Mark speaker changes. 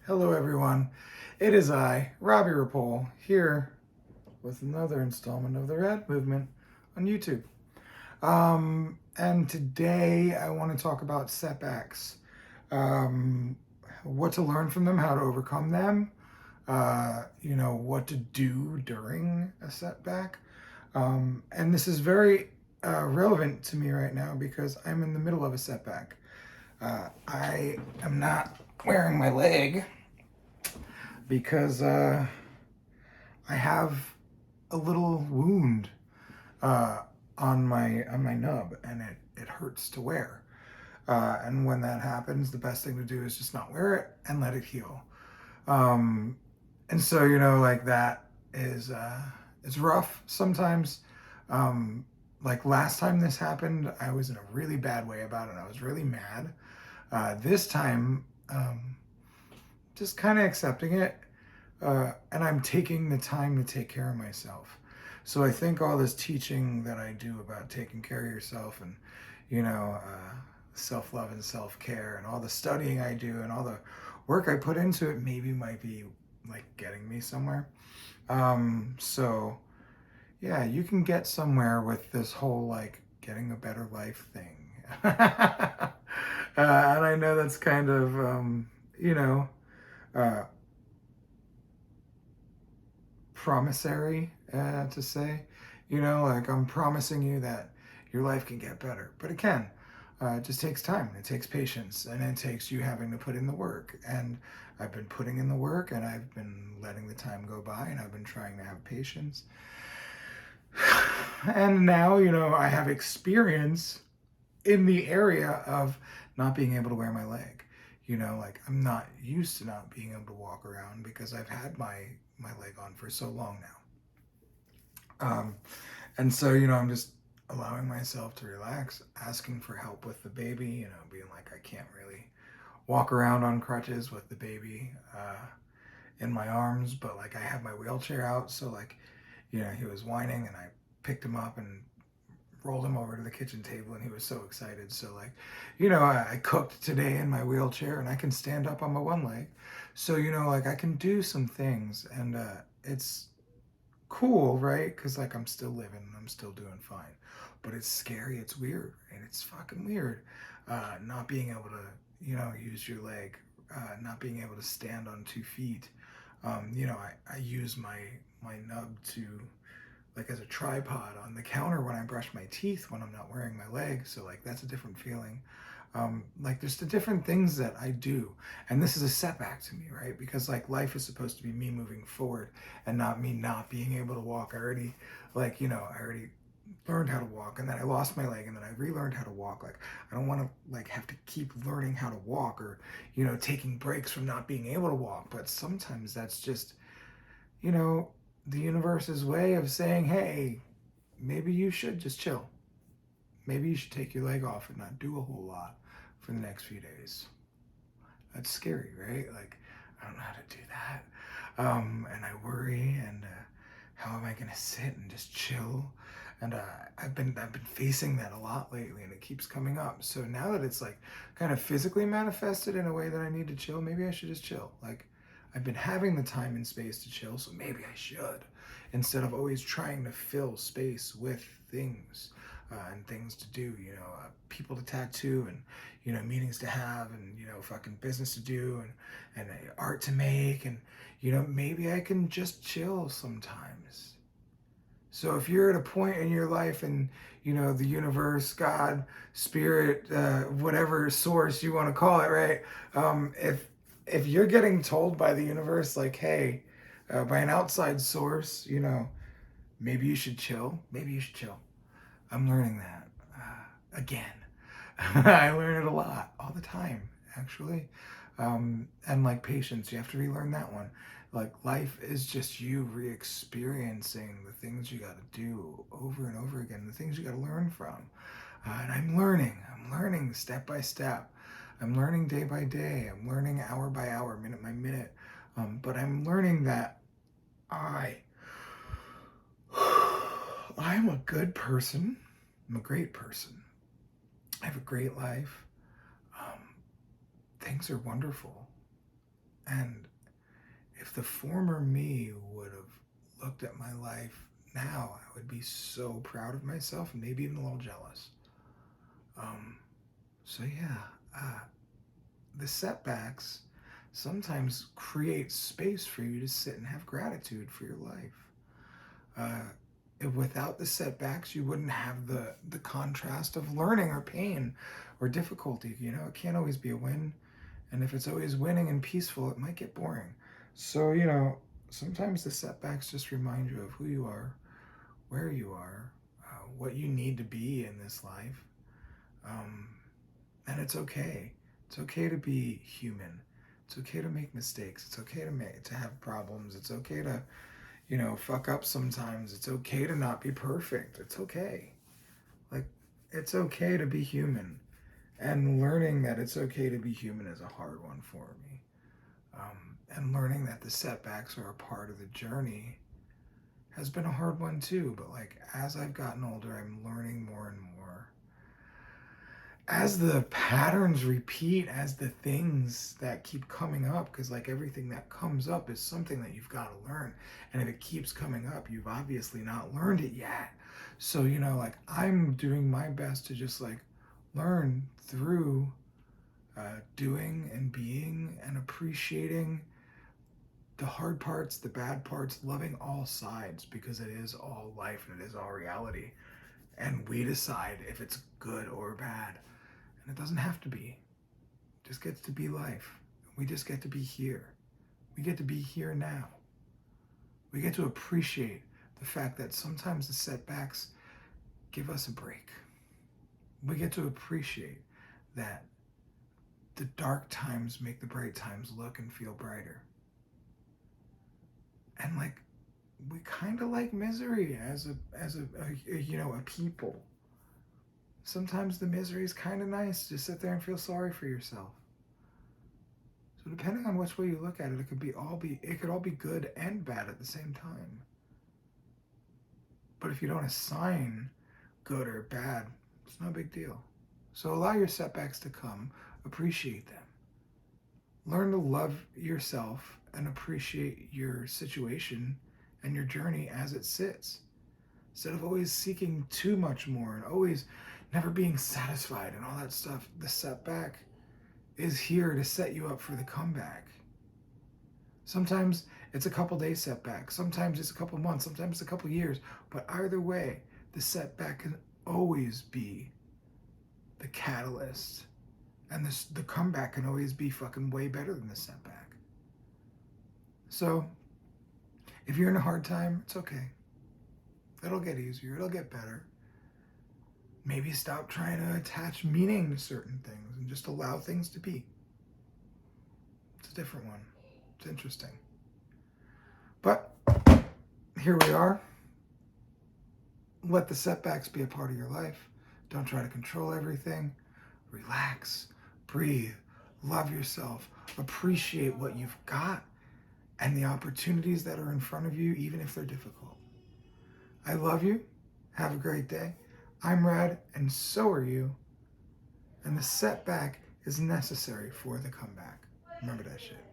Speaker 1: Hello, everyone. It is I, Robbie Rapole, here with another installment of the Red Movement on YouTube. And today I want to talk about setbacks, um, what to learn from them, how to overcome them, what to do during a setback. And this is very relevant to me right now because I'm in the middle of a setback. I am not wearing my leg because I have a little wound uh, on my nub, and it hurts to wear. And when that happens, the best thing to do is just not wear it and let it heal. Um, and so like that is it's rough sometimes. Um, like last time this happened, I was in a really bad way about it. I was really mad. This time, just kind of accepting it, and I'm taking the time to take care of myself. So I think all this teaching that I do about taking care of yourself and, you know, self love and self care and all the studying I do and all the work I put into it maybe might be like getting me somewhere. So yeah, you can get somewhere with this whole like getting a better life thing. And I know that's kind of, you know, uh, promissory to say, like I'm promising you that your life can get better, but it can. It just takes time. It takes patience, and it takes you having to put in the work. And I've been putting in the work, and I've been letting the time go by, and I've been trying to have patience. And now, I have experience in the area of not being able to wear my leg. Like I'm not used to not being able to walk around because I've had my leg on for so long now. And so, I'm just allowing myself to relax, asking for help with the baby, being like, I can't really walk around on crutches with the baby in my arms, but like I have my wheelchair out. So, like, he was whining and I picked him up and rolled him over to the kitchen table and he was so excited. So, like, I cooked today in my wheelchair and I can stand up on my one leg. So, like I can do some things, and it's cool, right? Because like I'm still living, I'm still doing fine, but it's scary, it's weird, and it's fucking weird. Not being able to, use your leg, not being able to stand on 2 feet. I use my nub to like as a tripod on the counter when I brush my teeth when I'm not wearing my leg. So like that's a different feeling. Like there's the different things that I do, and this is a setback to me, right? Because like life is supposed to be me moving forward and not me not being able to walk. I already learned how to walk, and then I lost my leg, and then I relearned how to walk. Like I don't want to like have to keep learning how to walk, or taking breaks from not being able to walk. But sometimes that's just you know the universe's way of saying, hey, maybe you should just chill. Maybe you should take your leg off and not do a whole lot for the next few days. That's scary, right? Like, I don't know how to do that. And I worry, and how am I going to sit and just chill? And I've been facing that a lot lately, and it keeps coming up. So now that it's like kind of physically manifested in a way that I need to chill, maybe I should just chill. Like, I've been having the time and space to chill, so maybe I should, instead of always trying to fill space with things and things to do. People to tattoo, and meetings to have, and fucking business to do, and art to make, and maybe I can just chill sometimes. So if you're at a point in your life, and the universe, God, spirit, whatever source you want to call it, right? If you're getting told by the universe, like, hey, by an outside source, maybe you should chill. Maybe you should chill. I'm learning that again. I learn it a lot, all the time, actually. And like patience, you have to relearn that one. Like life is just you re-experiencing the things you got to do over and over again, the things you got to learn from. And I'm learning. I'm learning step by step. I'm learning day by day. I'm learning hour by hour, minute by minute. But I'm learning that I, I'm a good person. I'm a great person. I have a great life. Um, Things are wonderful. And if the former me would have looked at my life now, I would be so proud of myself and maybe even a little jealous. Um, so yeah, uh, the setbacks sometimes create space for you to sit and have gratitude for your life. Without the setbacks, you wouldn't have the contrast of learning or pain or difficulty. You know, it can't always be a win, and if it's always winning and peaceful, it might get boring. So you know, sometimes the setbacks just remind you of who you are, where you are, what you need to be in this life, um, and it's okay. It's okay to be human. It's okay to make mistakes. It's okay to have problems. It's okay to, you know, fuck up sometimes. It's okay to not be perfect. It's okay. Like, it's okay to be human. And learning that it's okay to be human is a hard one for me. And learning that the setbacks are a part of the journey has been a hard one too. But like, as I've gotten older, I'm learning more and more. As the patterns repeat, as the things that keep coming up, because like everything that comes up is something that you've got to learn. And if it keeps coming up, you've obviously not learned it yet. So, you know, like I'm doing my best to just like learn through doing and being and appreciating the hard parts, the bad parts, loving all sides because it is all life and it is all reality. And we decide if it's good or bad. And it doesn't have to be. It just gets to be life. We just get to be here. We get to be here now. We get to appreciate the fact that sometimes the setbacks give us a break. We get to appreciate that the dark times make the bright times look and feel brighter. And like we kind of like misery as a you know, a people. Sometimes the misery is kind of nice. Just sit there and feel sorry for yourself. So depending on which way you look at it, it could all be good and bad at the same time. But if you don't assign good or bad, it's no big deal. So allow your setbacks to come, appreciate them. Learn to love yourself and appreciate your situation and your journey as it sits. Instead of always seeking too much more and always never being satisfied and all that stuff, the setback is here to set you up for the comeback. Sometimes it's a couple days setback, sometimes it's a couple months, sometimes it's a couple years, but either way, the setback can always be the catalyst. And the comeback can always be fucking way better than the setback. So, if you're in a hard time, it's okay. It'll get easier, it'll get better. Maybe stop trying to attach meaning to certain things and just allow things to be. It's a different one. It's interesting. But here we are. Let the setbacks be a part of your life. Don't try to control everything. Relax, breathe, love yourself, appreciate what you've got and the opportunities that are in front of you, even if they're difficult. I love you. Have a great day. I'm Rad, and so are you. And the setback is necessary for the comeback. Remember that shit.